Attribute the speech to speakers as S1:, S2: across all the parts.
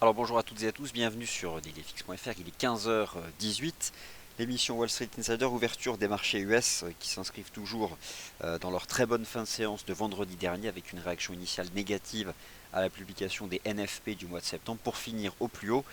S1: Alors bonjour à toutes et à tous, bienvenue sur dailyfx.fr, il est 15h18, l'émission Wall Street Insider, ouverture des marchés US qui s'inscrivent toujours dans leur très bonne fin de séance de vendredi dernier avec une réaction initiale négative à la publication des NFP du mois de septembre pour finir au plus haut.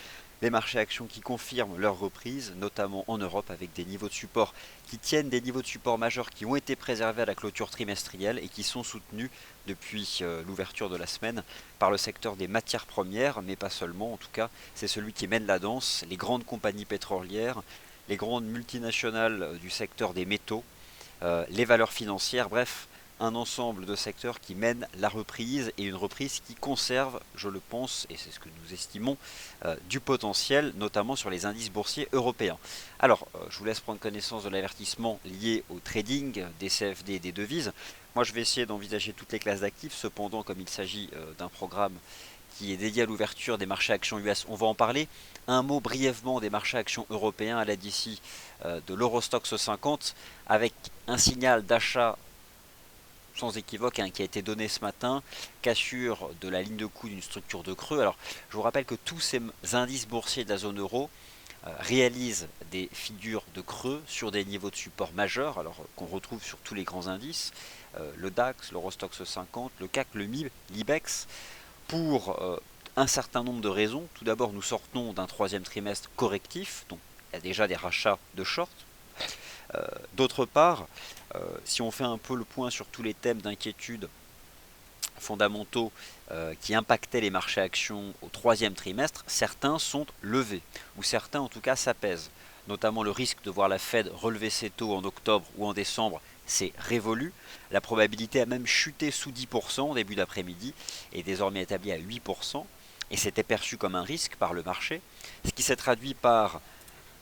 S1: Les marchés actions qui confirment leur reprise, notamment en Europe, avec des niveaux de support qui tiennent des niveaux de support majeurs qui ont été préservés à la clôture trimestrielle et qui sont soutenus depuis l'ouverture de la semaine par le secteur des matières premières, mais pas seulement, en tout cas, c'est celui qui mène la danse, les grandes compagnies pétrolières, les grandes multinationales du secteur des métaux, les valeurs financières, bref, un ensemble de secteurs qui mènent la reprise et une reprise qui conserve, je le pense, et c'est ce que nous estimons, du potentiel, notamment sur les indices boursiers européens. Alors, je vous laisse prendre connaissance de l'avertissement lié au trading des CFD et des devises. Moi, je vais essayer d'envisager toutes les classes d'actifs. Cependant, comme il s'agit d'un programme qui est dédié à l'ouverture des marchés actions US, on va en parler. Un mot brièvement des marchés actions européens à l'aide ici de l'Eurostoxx 50, avec un signal d'achat sans équivoque qui a été donné ce matin, cassure de la ligne de coût d'une structure de creux. Alors, je vous rappelle que tous ces indices boursiers de la zone euro réalisent des figures de creux sur des niveaux de support majeurs, alors qu'on retrouve sur tous les grands indices, le DAX, l'Eurostoxx 50, le CAC, le MIB, l'IBEX, pour un certain nombre de raisons. Tout d'abord, nous sortons d'un troisième trimestre correctif, donc il y a déjà des rachats de short. D'autre part, si on fait un peu le point sur tous les thèmes d'inquiétude fondamentaux qui impactaient les marchés actions au troisième trimestre, certains sont levés, ou certains en tout cas s'apaisent. Notamment le risque de voir la Fed relever ses taux en octobre ou en décembre, c'est révolu. La probabilité a même chuté sous 10% au début d'après-midi, et est désormais établie à 8%, et c'était perçu comme un risque par le marché, ce qui s'est traduit par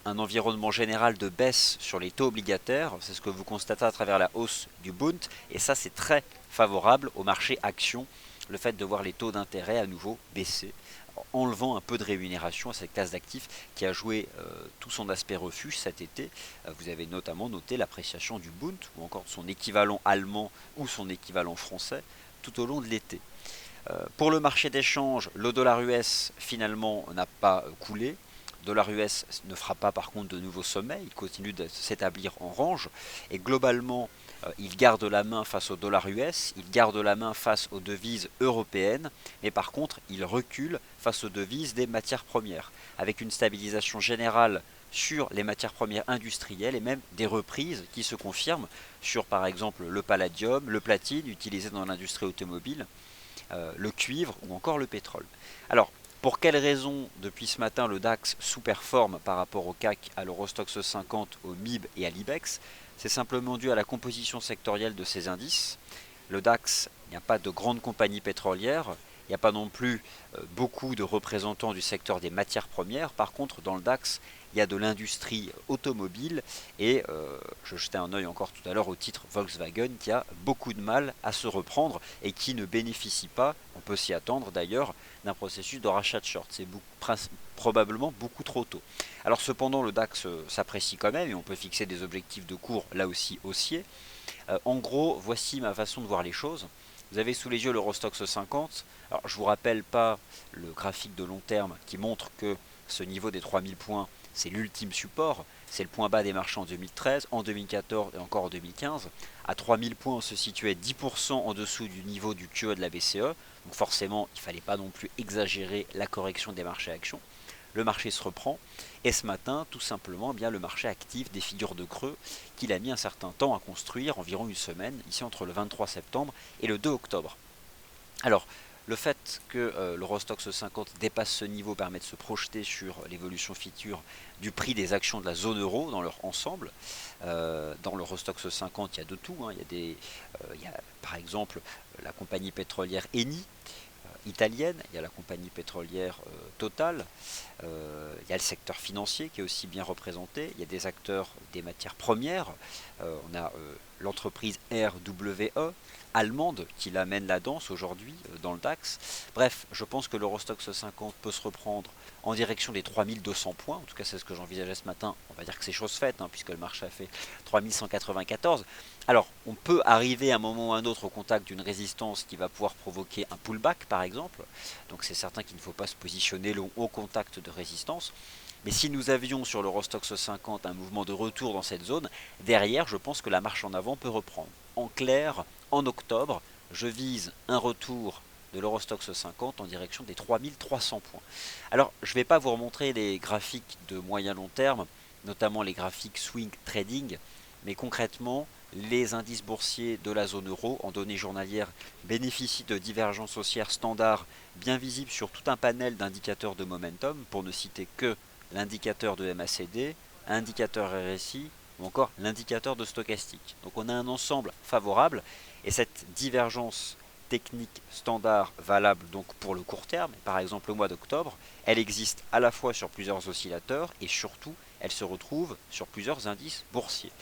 S1: un environnement général de baisse sur les taux obligataires. C'est ce que vous constatez à travers la hausse du Bund. Et ça, c'est très favorable au marché actions, le fait de voir les taux d'intérêt à nouveau baisser, enlevant un peu de rémunération à cette classe d'actifs qui a joué tout son aspect refuge cet été. Vous avez notamment noté l'appréciation du Bund ou encore de son équivalent allemand ou son équivalent français tout au long de l'été. Pour le marché d'échange, le dollar US finalement n'a pas coulé. Le dollar US ne fera pas par contre de nouveaux sommets, il continue de s'établir en range et globalement il garde la main face au dollar US, il garde la main face aux devises européennes, mais par contre il recule face aux devises des matières premières, avec une stabilisation générale sur les matières premières industrielles et même des reprises qui se confirment sur par exemple le palladium, le platine utilisé dans l'industrie automobile, le cuivre ou encore le pétrole. Alors, pour quelles raisons, depuis ce matin, le DAX sous-performe par rapport au CAC, à l'Eurostoxx 50, au MIB et à l'IBEX? C'est simplement dû à la composition sectorielle de ces indices. Le DAX, il n'y a pas de grandes compagnies pétrolières, il n'y a pas non plus beaucoup de représentants du secteur des matières premières. Par contre, dans le DAX, il y a de l'industrie automobile et je jetais un œil encore tout à l'heure au titre Volkswagen qui a beaucoup de mal à se reprendre et qui ne bénéficie pas, on peut s'y attendre d'ailleurs, d'un processus de rachat de short. C'est probablement beaucoup trop tôt. Alors cependant, le DAX s'apprécie quand même et on peut fixer des objectifs de cours là aussi haussiers. En gros, voici ma façon de voir les choses. Vous avez sous les yeux l'Eurostoxx 50. Alors, je ne vous rappelle pas le graphique de long terme qui montre que ce niveau des 3000 points, c'est l'ultime support. C'est le point bas des marchés en 2013, en 2014 et encore en 2015. À 3000 points, on se situait 10% en dessous du niveau du QE de la BCE. Donc forcément, il ne fallait pas non plus exagérer la correction des marchés actions. Le marché se reprend et ce matin, tout simplement, eh bien, le marché active des figures de creux qu'il a mis un certain temps à construire, environ une semaine, ici entre le 23 septembre et le 2 octobre. Alors, le fait que l'Eurostoxx 50 dépasse ce niveau permet de se projeter sur l'évolution future du prix des actions de la zone euro dans leur ensemble. Dans l'Eurostoxx 50, il y a de tout. Hein. Il y a par exemple la compagnie pétrolière Eni, italienne, il y a la compagnie pétrolière Total, il y a le secteur financier qui est aussi bien représenté, il y a des acteurs des matières premières, on a l'entreprise RWE, allemande, qui l'amène la danse aujourd'hui dans le DAX. Bref, je pense que l'Eurostoxx 50 peut se reprendre en direction des 3200 points. En tout cas, c'est ce que j'envisageais ce matin. On va dire que c'est chose faite, hein, puisque le marché a fait 3194. Alors, on peut arriver à un moment ou à un autre au contact d'une résistance qui va pouvoir provoquer un pullback, par exemple. Donc, c'est certain qu'il ne faut pas se positionner au contact de résistance. Mais si nous avions sur l'Eurostoxx 50 un mouvement de retour dans cette zone, derrière, je pense que la marche en avant peut reprendre. En clair, en octobre, je vise un retour de l'Eurostoxx 50 en direction des 3300 points. Alors, je ne vais pas vous remontrer les graphiques de moyen long terme, notamment les graphiques swing trading, mais concrètement, les indices boursiers de la zone euro en données journalières bénéficient de divergences haussières standards bien visibles sur tout un panel d'indicateurs de momentum, pour ne citer que l'indicateur de MACD, l'indicateur RSI ou encore l'indicateur de stochastique. Donc on a un ensemble favorable et cette divergence technique standard valable donc pour le court terme, par exemple au mois d'octobre, elle existe à la fois sur plusieurs oscillateurs et surtout elle se retrouve sur plusieurs indices boursiers.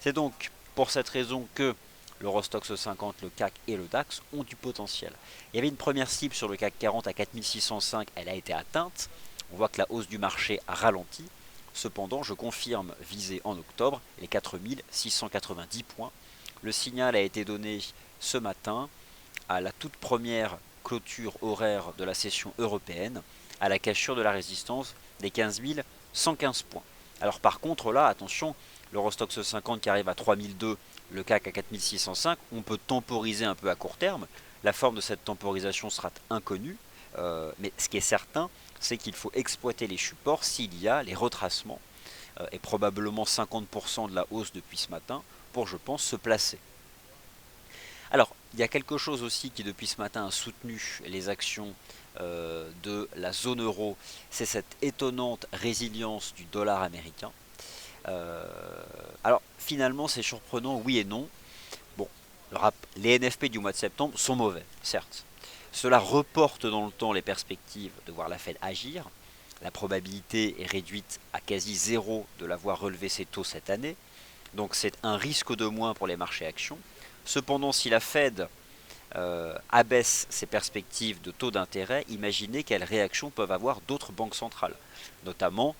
S1: C'est donc pour cette raison que l'Eurostoxx 50, le CAC et le DAX ont du potentiel. Il y avait une première cible sur le CAC 40 à 4605, elle a été atteinte. On voit que la hausse du marché a ralenti. Cependant, je confirme viser en octobre les 4690 points. Le signal a été donné ce matin à la toute première clôture horaire de la session européenne, à la cassure de la résistance des 15 115 points. Alors par contre là, attention, l'Eurostoxx 50 qui arrive à 3002, le CAC à 4605, on peut temporiser un peu à court terme. La forme de cette temporisation sera inconnue, mais ce qui est certain, c'est qu'il faut exploiter les supports s'il y a les retracements, et probablement 50% de la hausse depuis ce matin, pour, je pense, se placer. Alors, il y a quelque chose aussi qui depuis ce matin a soutenu les actions de la zone euro, c'est cette étonnante résilience du dollar américain. Alors finalement c'est surprenant, oui et non. Bon, les NFP du mois de septembre sont mauvais, certes. Cela reporte dans le temps les perspectives de voir la Fed agir. La probabilité est réduite à quasi zéro de la voir relever ses taux cette année. Donc c'est un risque de moins pour les marchés actions. Cependant, si la Fed abaisse ses perspectives de taux d'intérêt, imaginez quelles réactions peuvent avoir d'autres banques centrales, notamment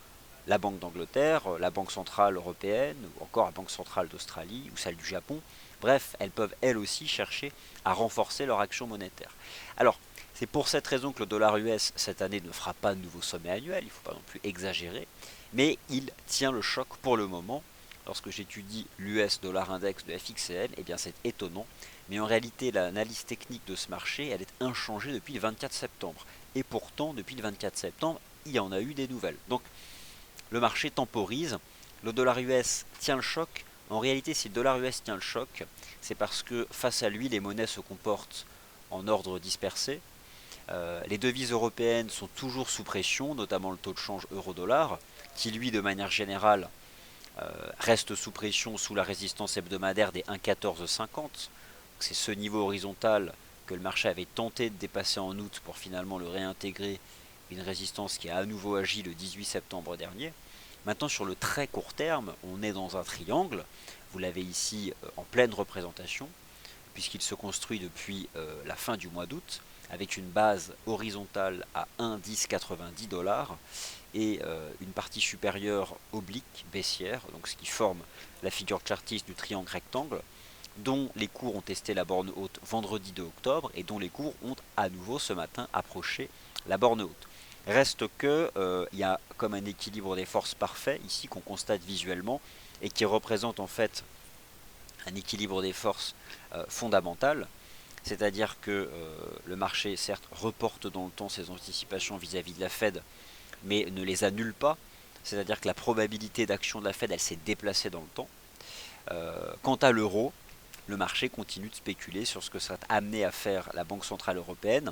S1: la Banque d'Angleterre, la Banque centrale européenne, ou encore la Banque centrale d'Australie, ou celle du Japon. Bref, elles peuvent elles aussi chercher à renforcer leur action monétaire. Alors, c'est pour cette raison que le dollar US cette année ne fera pas de nouveau sommet annuel, il ne faut pas non plus exagérer, mais il tient le choc pour le moment. Lorsque j'étudie l'US dollar index de FXCM, eh bien c'est étonnant, mais en réalité l'analyse technique de ce marché, elle est inchangée depuis le 24 septembre. Et pourtant, depuis le 24 septembre, il y en a eu des nouvelles. Donc, le marché temporise, le dollar US tient le choc. En réalité, si le dollar US tient le choc, c'est parce que face à lui, les monnaies se comportent en ordre dispersé. Les devises européennes sont toujours sous pression, notamment le taux de change euro-dollar, qui lui, de manière générale, reste sous pression sous la résistance hebdomadaire des 1,1450. C'est ce niveau horizontal que le marché avait tenté de dépasser en août pour finalement le réintégrer, une résistance qui a à nouveau agi le 18 septembre dernier. Maintenant sur le très court terme, on est dans un triangle, vous l'avez ici en pleine représentation, puisqu'il se construit depuis la fin du mois d'août, avec une base horizontale à 1,1090 $ et une partie supérieure oblique, baissière, donc ce qui forme la figure chartiste du triangle rectangle, dont les cours ont testé la borne haute vendredi 2 octobre et dont les cours ont à nouveau ce matin approché la borne haute. Reste que il y a comme un équilibre des forces parfait ici qu'on constate visuellement et qui représente en fait un équilibre des forces fondamental, c'est-à-dire que le marché certes reporte dans le temps ses anticipations vis-à-vis de la Fed, mais ne les annule pas, c'est-à-dire que la probabilité d'action de la Fed elle s'est déplacée dans le temps. Quant à l'euro, le marché continue de spéculer sur ce que sera amené à faire la Banque Centrale Européenne,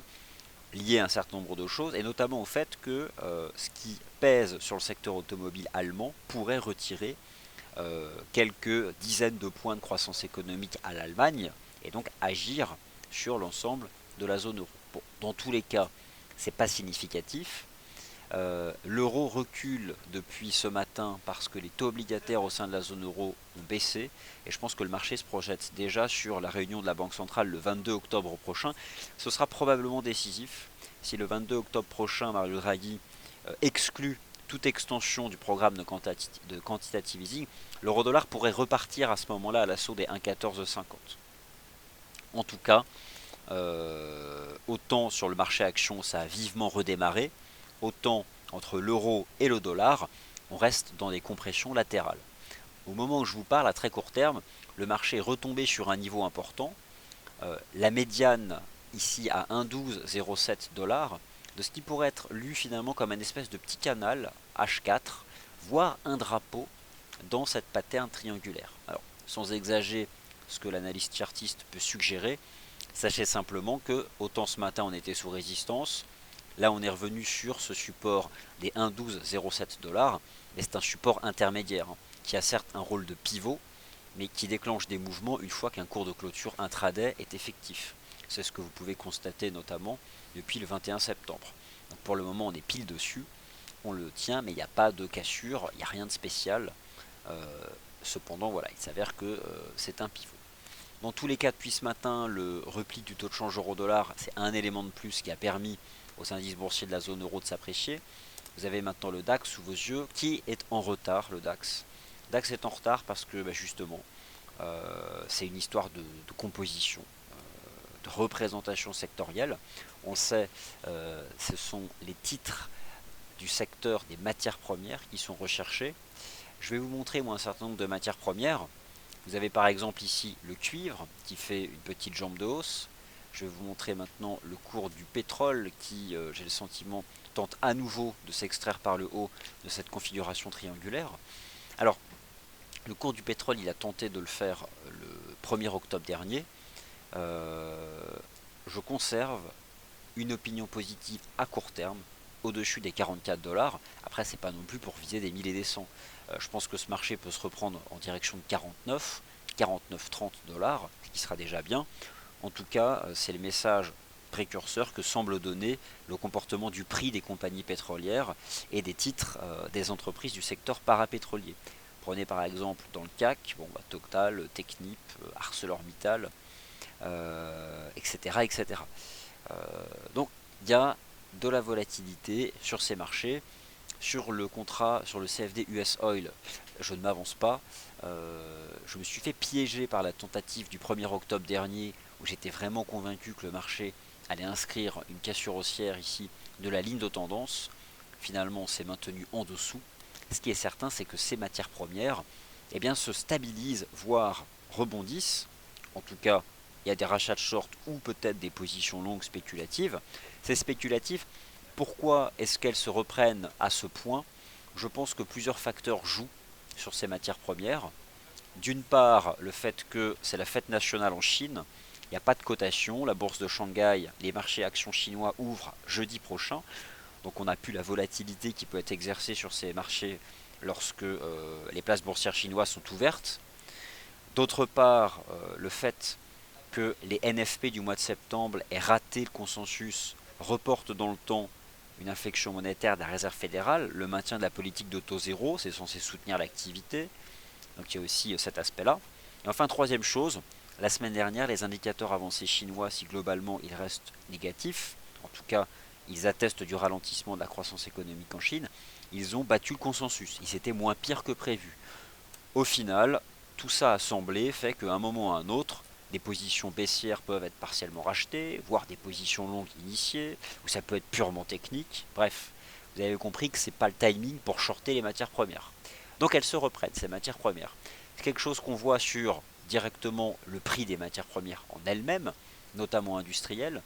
S1: lié à un certain nombre de choses, et notamment au fait que ce qui pèse sur le secteur automobile allemand pourrait retirer quelques dizaines de points de croissance économique à l'Allemagne, et donc agir sur l'ensemble de la zone euro. Bon, dans tous les cas, c'est pas significatif. L'euro recule depuis ce matin parce que les taux obligataires au sein de la zone euro ont baissé et je pense que le marché se projette déjà sur la réunion de la Banque centrale le 22 octobre prochain. Ce sera probablement décisif. Si le 22 octobre prochain, Mario Draghi exclut toute extension du programme de quantitative easing, l'euro-dollar pourrait repartir à ce moment-là à l'assaut des 1,1450. En tout cas, autant sur le marché action ça a vivement redémarré, autant entre l'euro et le dollar, on reste dans des compressions latérales. Au moment où je vous parle, à très court terme, le marché est retombé sur un niveau important. La médiane ici à 1,1207 $, de ce qui pourrait être lu finalement comme un espèce de petit canal H4, voire un drapeau dans cette pattern triangulaire. Alors, sans exagérer ce que l'analyste chartiste peut suggérer, sachez simplement que autant ce matin on était sous résistance, là on est revenu sur ce support des 1,1207 $, mais c'est un support intermédiaire qui a certes un rôle de pivot, mais qui déclenche des mouvements une fois qu'un cours de clôture intraday est effectif. C'est ce que vous pouvez constater notamment depuis le 21 septembre. Donc pour le moment on est pile dessus, on le tient, mais il n'y a pas de cassure, il n'y a rien de spécial. Cependant voilà, il s'avère que c'est un pivot. Dans tous les cas, depuis ce matin, le repli du taux de change euro-dollar, c'est un élément de plus qui a permis aux indices boursiers de la zone euro de s'apprécier. Vous avez maintenant le DAX sous vos yeux, qui est en retard, le DAX. Le DAX est en retard parce que justement, c'est une histoire de composition, de représentation sectorielle. On sait, ce sont les titres du secteur des matières premières qui sont recherchés. Je vais vous montrer moi un certain nombre de matières premières. Vous avez par exemple ici le cuivre qui fait une petite jambe de hausse. Je vais vous montrer maintenant le cours du pétrole qui, j'ai le sentiment, tente à nouveau de s'extraire par le haut de cette configuration triangulaire. Alors, le cours du pétrole, il a tenté de le faire le 1er octobre dernier. Je conserve une opinion positive à court terme au-dessus des 44 $. Après, c'est pas non plus pour viser des 1000 et des 100. Je pense que ce marché peut se reprendre en direction de 49, 49,30 $, ce qui sera déjà bien. En tout cas, c'est le message précurseur que semble donner le comportement du prix des compagnies pétrolières et des titres des entreprises du secteur parapétrolier. Prenez par exemple dans le CAC, Total, Technip, ArcelorMittal, etc. etc. Donc il y a de la volatilité sur ces marchés. Sur le contrat, sur le CFD US Oil, je ne m'avance pas. Je me suis fait piéger par la tentative du 1er octobre dernier où j'étais vraiment convaincu que le marché allait inscrire une cassure haussière ici de la ligne de tendance. Finalement, on s'est maintenu en dessous. Ce qui est certain, c'est que ces matières premières se stabilisent, voire rebondissent. En tout cas, il y a des rachats de short ou peut-être des positions longues spéculatives. C'est spéculatif. Pourquoi est-ce qu'elles se reprennent à ce point? Je pense que plusieurs facteurs jouent sur ces matières premières. D'une part, le fait que c'est la fête nationale en Chine, il n'y a pas de cotation, la bourse de Shanghai, les marchés actions chinois ouvrent jeudi prochain, donc on n'a plus la volatilité qui peut être exercée sur ces marchés lorsque les places boursières chinoises sont ouvertes. D'autre part, le fait que les NFP du mois de septembre aient raté le consensus reporte dans le temps une inflexion monétaire de la Réserve fédérale, le maintien de la politique de taux zéro, c'est censé soutenir l'activité, donc il y a aussi cet aspect-là. Et enfin, troisième chose, la semaine dernière, les indicateurs avancés chinois, si globalement ils restent négatifs, en tout cas ils attestent du ralentissement de la croissance économique en Chine, ils ont battu le consensus, ils étaient moins pires que prévu. Au final, tout ça assemblé fait qu'à un moment ou à un autre, des positions baissières peuvent être partiellement rachetées, voire des positions longues initiées, ou ça peut être purement technique. Bref, vous avez compris que ce n'est pas le timing pour shorter les matières premières. Donc elles se reprennent, ces matières premières. C'est quelque chose qu'on voit sur directement le prix des matières premières en elles-mêmes, notamment industrielles,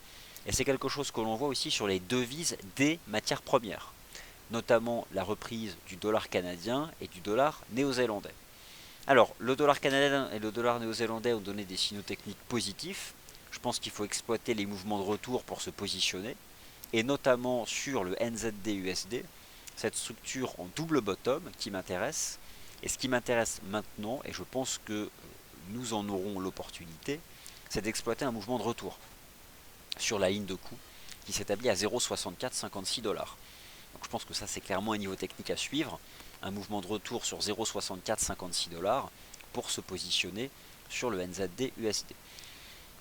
S1: et c'est quelque chose que l'on voit aussi sur les devises des matières premières, notamment la reprise du dollar canadien et du dollar néo-zélandais. Alors, le dollar canadien et le dollar néo-zélandais ont donné des signaux techniques positifs. Je pense qu'il faut exploiter les mouvements de retour pour se positionner, et notamment sur le NZD-USD, cette structure en double bottom qui m'intéresse. Et ce qui m'intéresse maintenant, et je pense que nous en aurons l'opportunité, c'est d'exploiter un mouvement de retour sur la ligne de coût qui s'établit à 0,6456 $. Donc je pense que ça c'est clairement un niveau technique à suivre, un mouvement de retour sur 0,6456 $ pour se positionner sur le NZD USD.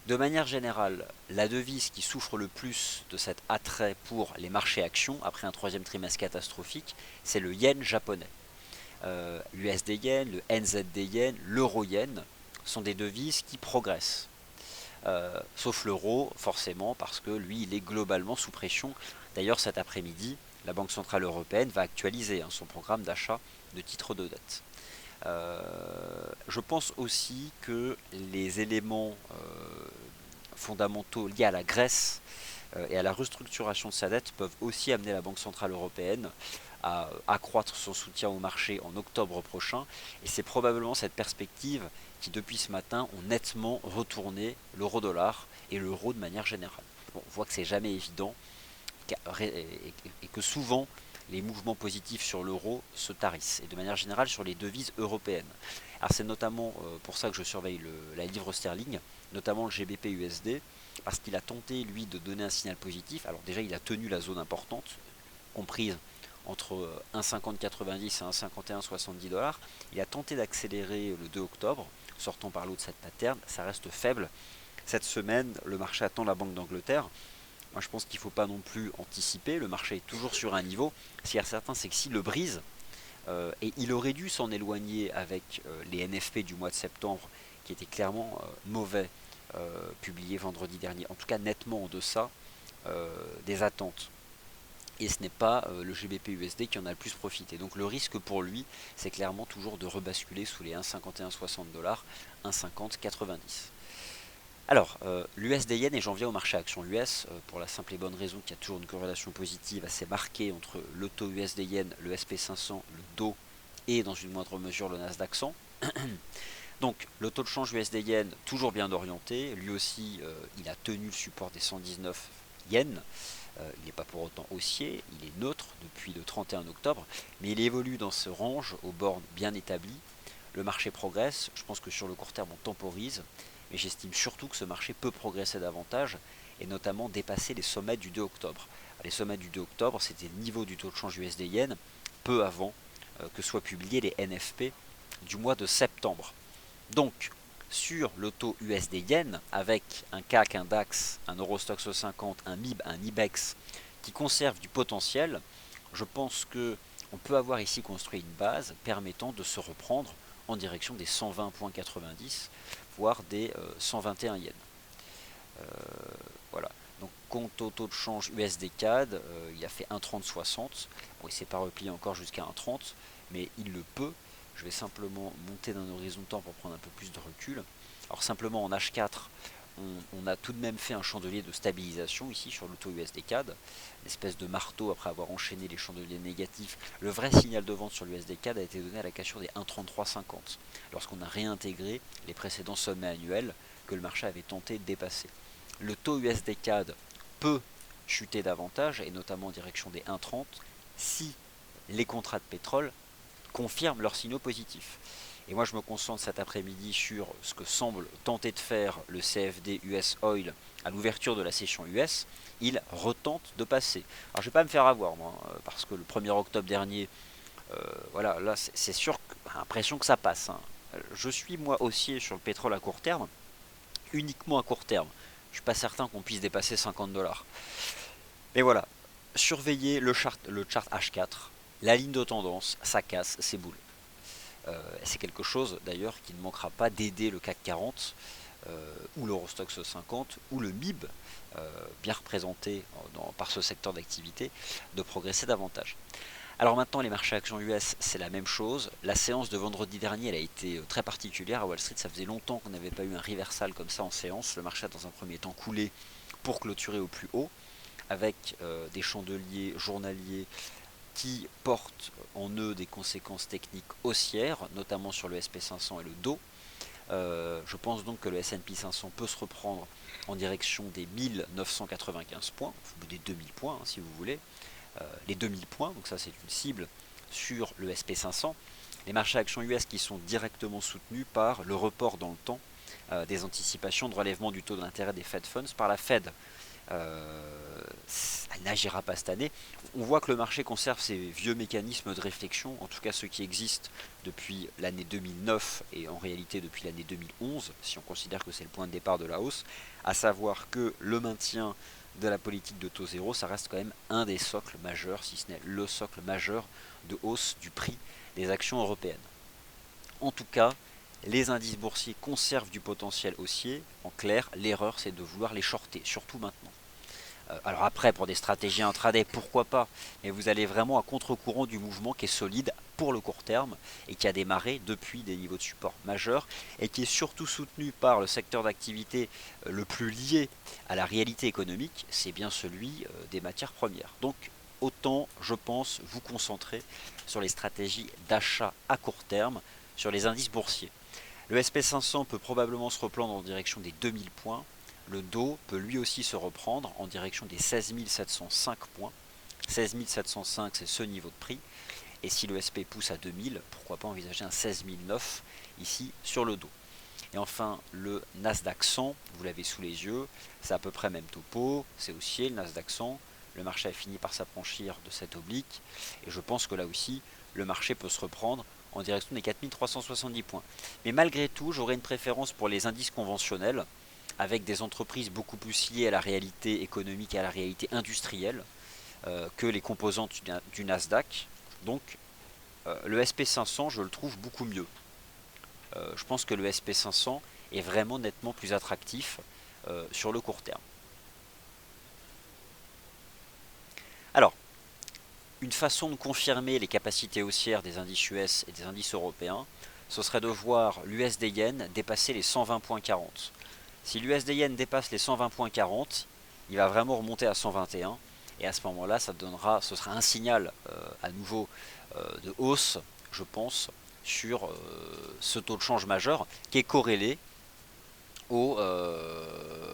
S1: De manière générale, la devise qui souffre le plus de cet attrait pour les marchés actions après un troisième trimestre catastrophique, c'est le yen japonais. L'USD yen, le NZD yen, l'euro yen sont des devises qui progressent. Sauf l'euro, forcément, parce que lui, il est globalement sous pression. D'ailleurs, cet après-midi, la Banque Centrale Européenne va actualiser son programme d'achat de titres de dette. Je pense aussi que les éléments fondamentaux liés à la Grèce et à la restructuration de sa dette peuvent aussi amener la Banque Centrale Européenne à accroître son soutien au marché en octobre prochain. Et c'est probablement cette perspective qui, depuis ce matin, ont nettement retourné l'euro-dollar et l'euro de manière générale. Bon, on voit que c'est jamais évident et que souvent les mouvements positifs sur l'euro se tarissent, et de manière générale sur les devises européennes. Alors c'est notamment pour ça que je surveille la livre sterling, notamment le GBP USD, parce qu'il a tenté lui de donner un signal positif. Alors déjà il a tenu la zone importante, comprise entre 1,5090 et 1,5170 $. Il a tenté d'accélérer le 2 octobre, sortant par l'eau de cette pattern, ça reste faible. Cette semaine, le marché attend la Banque d'Angleterre. Moi, je pense qu'il ne faut pas non plus anticiper. Le marché est toujours sur un niveau. Ce qui est certain, c'est que s'il le brise, et il aurait dû s'en éloigner avec les NFP du mois de septembre, qui étaient clairement mauvais, publiés vendredi dernier, en tout cas nettement en deçà des attentes. Et ce n'est pas le GBP USD qui en a le plus profité. Donc le risque pour lui, c'est clairement toujours de rebasculer sous les 1,5160 $, 1,5090. Alors, l'USD yen et j'en viens au marché action US, pour la simple et bonne raison qu'il y a toujours une corrélation positive assez marquée entre le taux USD yen, le SP500, le DO et dans une moindre mesure le Nasdaq 100. Donc le taux de change USD yen toujours bien orienté, lui aussi il a tenu le support des 119 yens, il n'est pas pour autant haussier, il est neutre depuis le 31 octobre, mais il évolue dans ce range aux bornes bien établies. Le marché progresse, je pense que sur le court terme on temporise, mais j'estime surtout que ce marché peut progresser davantage et notamment dépasser les sommets du 2 octobre. Les sommets du 2 octobre, c'était le niveau du taux de change USD yen peu avant que soient publiés les NFP du mois de septembre. Donc, sur le taux USD yen, avec un CAC, un DAX, un Eurostoxx 50, un MIB, un IBEX qui conservent du potentiel, je pense que on peut avoir ici construit une base permettant de se reprendre en direction des 120,90, voire des 121 yens. Voilà. Donc compte au taux de change USD CAD, il a fait 1,3060. Bon, il ne s'est pas replié encore jusqu'à 1,30, mais il le peut. Je vais simplement monter d'un horizon de temps pour prendre un peu plus de recul. Alors simplement en H4, on a tout de même fait un chandelier de stabilisation ici sur le taux USD CAD, une espèce de marteau après avoir enchaîné les chandeliers négatifs. Le vrai signal de vente sur l'USD CAD a été donné à la cassure des 1,3350, lorsqu'on a réintégré les précédents sommets annuels que le marché avait tenté de dépasser. Le taux USD CAD peut chuter davantage, et notamment en direction des 1,30, si les contrats de pétrole confirment leurs signaux positifs. Et moi je me concentre cet après-midi sur ce que semble tenter de faire le CFD US Oil à l'ouverture de la session US. Il retente de passer. Alors je ne vais pas me faire avoir moi, parce que le 1er octobre dernier, voilà, là c'est sûr, j'ai l'impression que ça passe. Je suis moi haussier sur le pétrole à court terme, uniquement à court terme. Je suis pas certain qu'on puisse dépasser 50 $. Mais voilà, surveillez le chart H4, la ligne de tendance, ça casse, c'est boule. C'est quelque chose d'ailleurs qui ne manquera pas d'aider le CAC 40 ou l'Eurostoxx 50 ou le MIB, bien représenté par ce secteur d'activité, de progresser davantage. Alors maintenant les marchés actions US c'est la même chose. La séance de vendredi dernier elle a été très particulière à Wall Street, ça faisait longtemps qu'on n'avait pas eu un reversal comme ça en séance. Le marché a dans un premier temps coulé pour clôturer au plus haut, avec des chandeliers journaliers qui portent en eux des conséquences techniques haussières, notamment sur le SP500 et le DO. Je pense donc que le S&P 500 peut se reprendre en direction des 1995 points, des 2000 points si vous voulez, les 2000 points, donc ça c'est une cible sur le SP500. Les marchés actions US qui sont directement soutenus par le report dans le temps des anticipations de relèvement du taux d'intérêt des Fed Funds par la Fed. elle n'agira pas cette année. On voit que le marché conserve ses vieux mécanismes de réflexion, en tout cas ceux qui existent depuis l'année 2009 et en réalité depuis l'année 2011, si on considère que c'est le point de départ de la hausse, à savoir que le maintien de la politique de taux zéro, ça reste quand même un des socles majeurs, si ce n'est le socle majeur de hausse du prix des actions européennes. En tout cas, les indices boursiers conservent du potentiel haussier. En clair, l'erreur c'est de vouloir les shorter, surtout maintenant. Alors après, pour des stratégies intraday, pourquoi pas, mais vous allez vraiment à contre-courant du mouvement qui est solide pour le court terme et qui a démarré depuis des niveaux de support majeurs et qui est surtout soutenu par le secteur d'activité le plus lié à la réalité économique, c'est bien celui des matières premières. Donc autant, je pense, vous concentrer sur les stratégies d'achat à court terme, sur les indices boursiers. Le SP500 peut probablement se reprendre en direction des 2000 points. Le Dow peut lui aussi se reprendre en direction des 16 705 points. 16 705, c'est ce niveau de prix. Et si le SP pousse à 2000, pourquoi pas envisager un 16 009 ici sur le Dow. Et enfin, le Nasdaq 100, vous l'avez sous les yeux, c'est à peu près même topo, c'est haussier le Nasdaq 100. Le marché a fini par s'affranchir de cette oblique. Et je pense que là aussi, le marché peut se reprendre en direction des 4370 points. Mais malgré tout, j'aurais une préférence pour les indices conventionnels, avec des entreprises beaucoup plus liées à la réalité économique et à la réalité industrielle que les composantes du Nasdaq. Donc le SP500, je le trouve beaucoup mieux. Je pense que le SP500 est vraiment nettement plus attractif sur le court terme. Alors, une façon de confirmer les capacités haussières des indices US et des indices européens, ce serait de voir l'USD Yen dépasser les 120,40. Si l'USD Yen dépasse les 120,40, il va vraiment remonter à 121. Et à ce moment-là, ce sera un signal à nouveau de hausse, je pense, sur ce taux de change majeur qui est corrélé au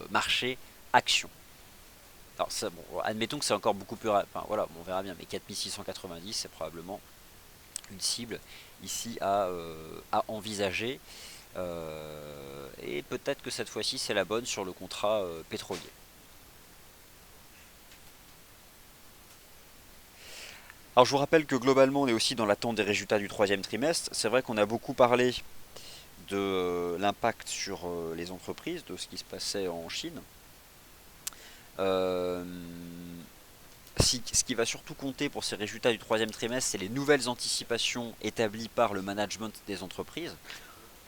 S1: marché action. Alors ça, bon, admettons que c'est encore beaucoup plus rapide. Enfin, voilà, on verra bien, mais 4690, c'est probablement une cible ici à envisager. Et peut-être que cette fois-ci c'est la bonne sur le contrat pétrolier. Alors je vous rappelle que globalement on est aussi dans l'attente des résultats du troisième trimestre. C'est vrai qu'on a beaucoup parlé de l'impact sur les entreprises, de ce qui se passait en Chine. Ce qui va surtout compter pour ces résultats du troisième trimestre, c'est les nouvelles anticipations établies par le management des entreprises.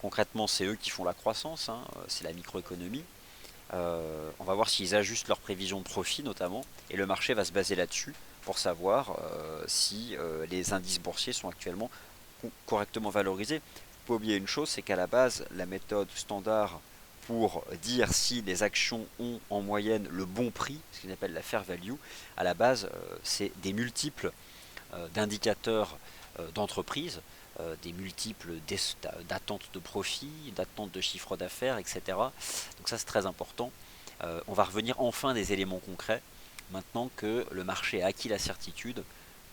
S1: Concrètement, c'est eux qui font la croissance, hein, c'est la microéconomie. On va voir s'ils ajustent leurs prévisions de profit notamment, et le marché va se baser là-dessus pour savoir si les indices boursiers sont actuellement correctement valorisés. Il ne faut pas oublier une chose, c'est qu'à la base, la méthode standard pour dire si les actions ont en moyenne le bon prix, ce qu'ils appellent la fair value, à la base, c'est des multiples d'indicateurs d'entreprise, des multiples d'attente de profit, d'attente de chiffre d'affaires, etc. Donc ça c'est très important. On va revenir enfin des éléments concrets, maintenant que le marché a acquis la certitude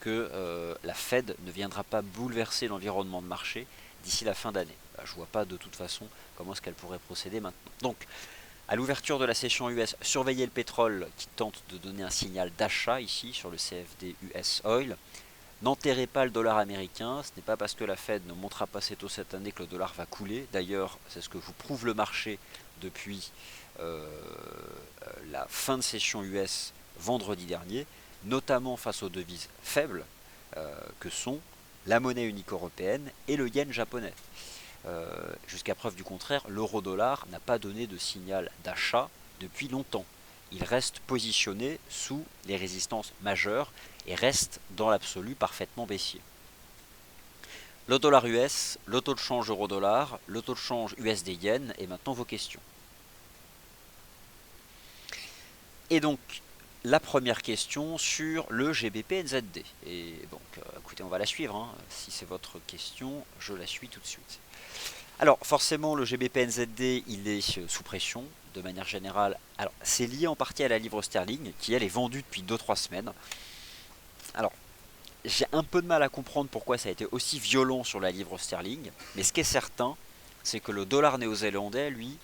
S1: que la Fed ne viendra pas bouleverser l'environnement de marché d'ici la fin d'année. Je ne vois pas de toute façon comment est-ce qu'elle pourrait procéder maintenant. Donc, à l'ouverture de la session US, surveillez le pétrole qui tente de donner un signal d'achat ici sur le CFD US Oil. N'enterrez pas le dollar américain, ce n'est pas parce que la Fed ne montera pas ses taux cette année que le dollar va couler. D'ailleurs, c'est ce que vous prouve le marché depuis la fin de session US vendredi dernier, notamment face aux devises faibles que sont la monnaie unique européenne et le yen japonais. Jusqu'à preuve du contraire, l'euro-dollar n'a pas donné de signal d'achat depuis longtemps. Il reste positionné sous les résistances majeures et reste dans l'absolu parfaitement baissier. Le dollar US, le taux de change euro-dollar, le taux de change USD-yen et maintenant vos questions. Et donc, la première question sur le GBP-NZD. Et donc, écoutez, on va la suivre. Hein. Si c'est votre question, je la suis tout de suite. Alors, forcément, le GBP-NZD, il est sous pression, de manière générale. Alors, c'est lié en partie à la livre sterling, qui, elle, est vendue depuis 2-3 semaines. Alors, j'ai un peu de mal à comprendre pourquoi ça a été aussi violent sur la livre sterling. Mais ce qui est certain, c'est que le dollar néo-zélandais, lui,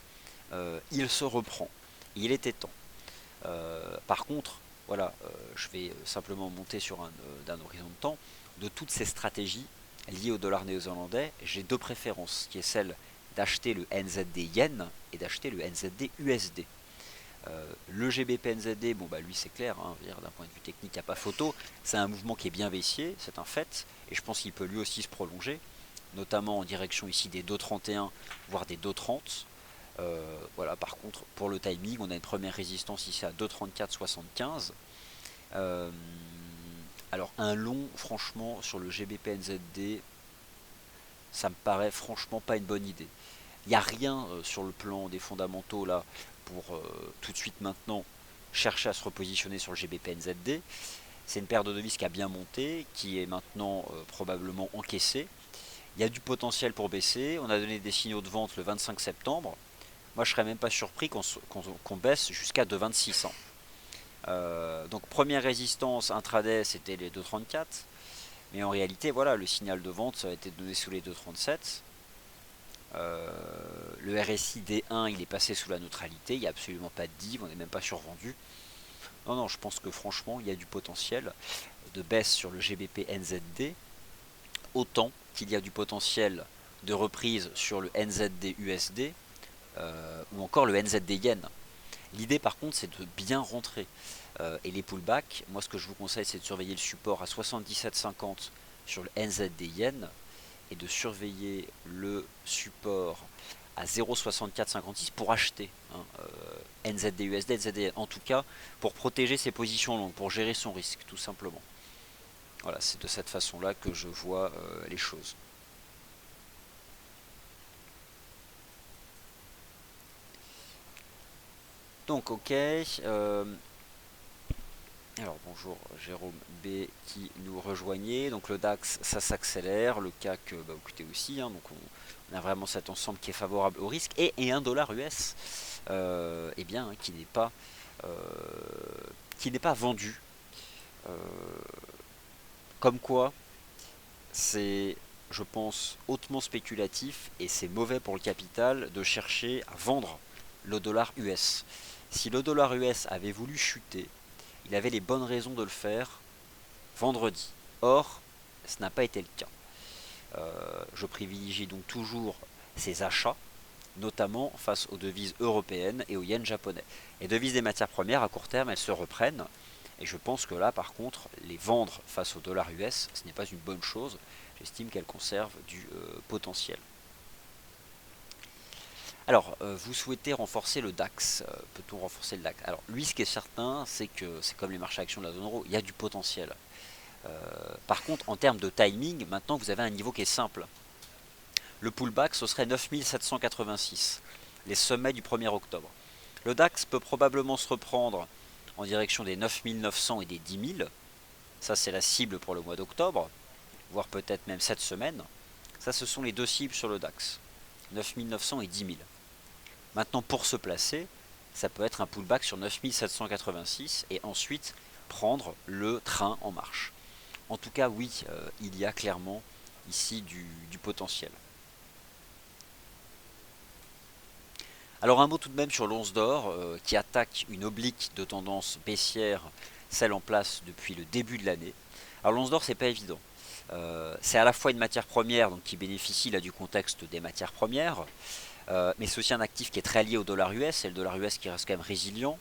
S1: il se reprend. Il était temps. Par contre, voilà, je vais simplement monter sur d'un horizon de temps, de toutes ces stratégies liées au dollar néo-zélandais, j'ai deux préférences, qui est celle d'acheter le NZD yen et d'acheter le NZD USD. Le GBP NZD, bon bah lui c'est clair, hein, d'un point de vue technique il n'y a pas photo, c'est un mouvement qui est bien baissier, c'est un fait, et je pense qu'il peut lui aussi se prolonger, notamment en direction ici des 2,31 voire des 2,30. Voilà, par contre pour le timing on a une première résistance ici à 2,3475. Alors un long franchement sur le GBP NZD, ça me paraît franchement pas une bonne idée. Il n'y a rien sur le plan des fondamentaux là pour tout de suite maintenant chercher à se repositionner sur le GBP-NZD. C'est une paire de devises qui a bien monté, qui est maintenant probablement encaissée. Il y a du potentiel pour baisser. On a donné des signaux de vente le 25 septembre. Moi, je serais même pas surpris qu'on baisse jusqu'à 2,26. Donc première résistance intraday, c'était les 2,34. Mais en réalité, voilà, le signal de vente ça a été donné sous les 2,37. Le RSI D1 il est passé sous la neutralité, il n'y a absolument pas de div, on n'est même pas survendu. Non, non, je pense que franchement il y a du potentiel de baisse sur le GBP NZD, autant qu'il y a du potentiel de reprise sur le NZD USD ou encore le NZD Yen. L'idée par contre c'est de bien rentrer. Et les pullbacks, moi ce que je vous conseille c'est de surveiller le support à 77,50 sur le NZD Yen et de surveiller le support à 0,6456 pour acheter NZD, USD, NZD, en tout cas pour protéger ses positions longues, pour gérer son risque tout simplement. Voilà, c'est de cette façon-là que je vois les choses. Donc ok, alors bonjour Jérôme B qui nous rejoignait. Donc le DAX ça s'accélère, le CAC bah, écoutez aussi, hein, donc on a vraiment cet ensemble qui est favorable au risque et un dollar US eh bien, hein, euh, qui n'est pas vendu. Euh, comme quoi c'est je pense hautement spéculatif et c'est mauvais pour le capital de chercher à vendre le dollar US. Si le dollar US avait voulu chuter, il avait les bonnes raisons de le faire vendredi. Or, ce n'a pas été le cas. Je privilégie donc toujours ces achats, notamment face aux devises européennes et aux yens japonais. Les devises des matières premières, à court terme, elles se reprennent. Et je pense que là, par contre, les vendre face au dollar US, ce n'est pas une bonne chose. J'estime qu'elles conservent du potentiel. Alors, vous souhaitez renforcer le DAX. Peut-on renforcer le DAX? Alors, lui, ce qui est certain, c'est que c'est comme les marchés actions de la zone euro, il y a du potentiel. Par contre, en termes de timing, maintenant vous avez un niveau qui est simple. Le pullback, ce serait 9786, les sommets du 1er octobre. Le DAX peut probablement se reprendre en direction des 9900 et des 10 000. Ça, c'est la cible pour le mois d'octobre, voire peut-être même cette semaine. Ça, ce sont les deux cibles sur le DAX, 9900 et 10 000. Maintenant, pour se placer, ça peut être un pullback sur 9786 et ensuite prendre le train en marche. En tout cas, oui, il y a clairement ici du potentiel. Alors un mot tout de même sur l'once d'or qui attaque une oblique de tendance baissière, celle en place depuis le début de l'année. Alors l'once d'or, c'est pas évident. C'est à la fois une matière première donc qui bénéficie là du contexte des matières premières, mais c'est aussi un actif qui est très lié au dollar US, et le dollar US qui reste quand même résilient.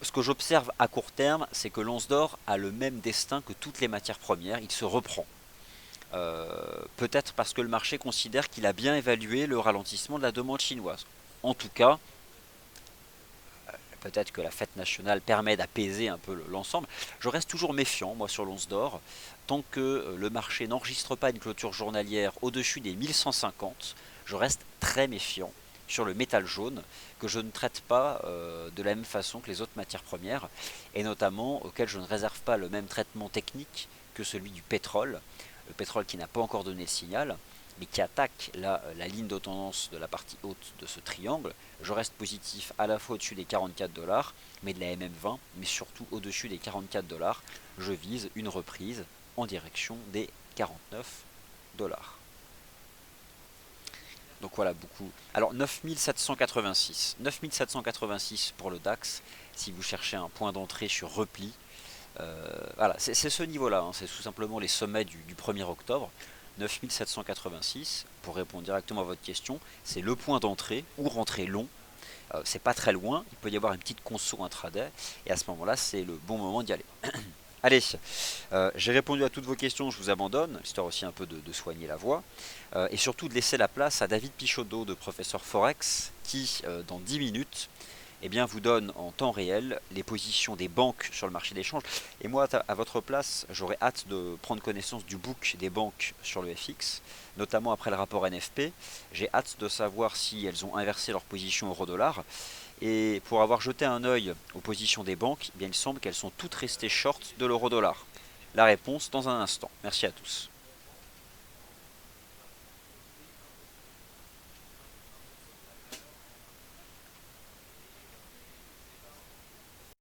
S1: Ce que j'observe à court terme, c'est que l'once d'or a le même destin que toutes les matières premières, il se reprend. Peut-être parce que le marché considère qu'il a bien évalué le ralentissement de la demande chinoise. En tout cas, peut-être que la fête nationale permet d'apaiser un peu l'ensemble. Je reste toujours méfiant, moi, sur l'once d'or, tant que le marché n'enregistre pas une clôture journalière au-dessus des 1150, je reste très méfiant sur le métal jaune, que je ne traite pas de la même façon que les autres matières premières, et notamment auquel je ne réserve pas le même traitement technique que celui du pétrole, le pétrole qui n'a pas encore donné le signal, mais qui attaque la ligne de tendance de la partie haute de ce triangle. Je reste positif à la fois au-dessus des 44 $, mais de la MM20, mais surtout au-dessus des 44 $. Je vise une reprise en direction des 49 $. Donc voilà, beaucoup. Alors 9786. 9786 pour le DAX, si vous cherchez un point d'entrée sur repli. Voilà, c'est ce niveau-là, hein, c'est tout simplement les sommets du 1er octobre. 9786, pour répondre directement à votre question, c'est le point d'entrée ou rentrée long. C'est pas très loin, il peut y avoir une petite conso intraday, et à ce moment-là, c'est le bon moment d'y aller. Allez, j'ai répondu à toutes vos questions, je vous abandonne, histoire aussi un peu de soigner la voix, et surtout de laisser la place à David Pichotto de Professeur Forex, qui, dans 10 minutes, eh bien, vous donne en temps réel les positions des banques sur le marché d'échange. Et moi, à votre place, j'aurais hâte de prendre connaissance du book des banques sur le FX, notamment après le rapport NFP. J'ai hâte de savoir si elles ont inversé leur position euro-dollar. Et pour avoir jeté un œil aux positions des banques, eh bien, il semble qu'elles sont toutes restées short de l'euro-dollar. La réponse dans un instant. Merci à tous.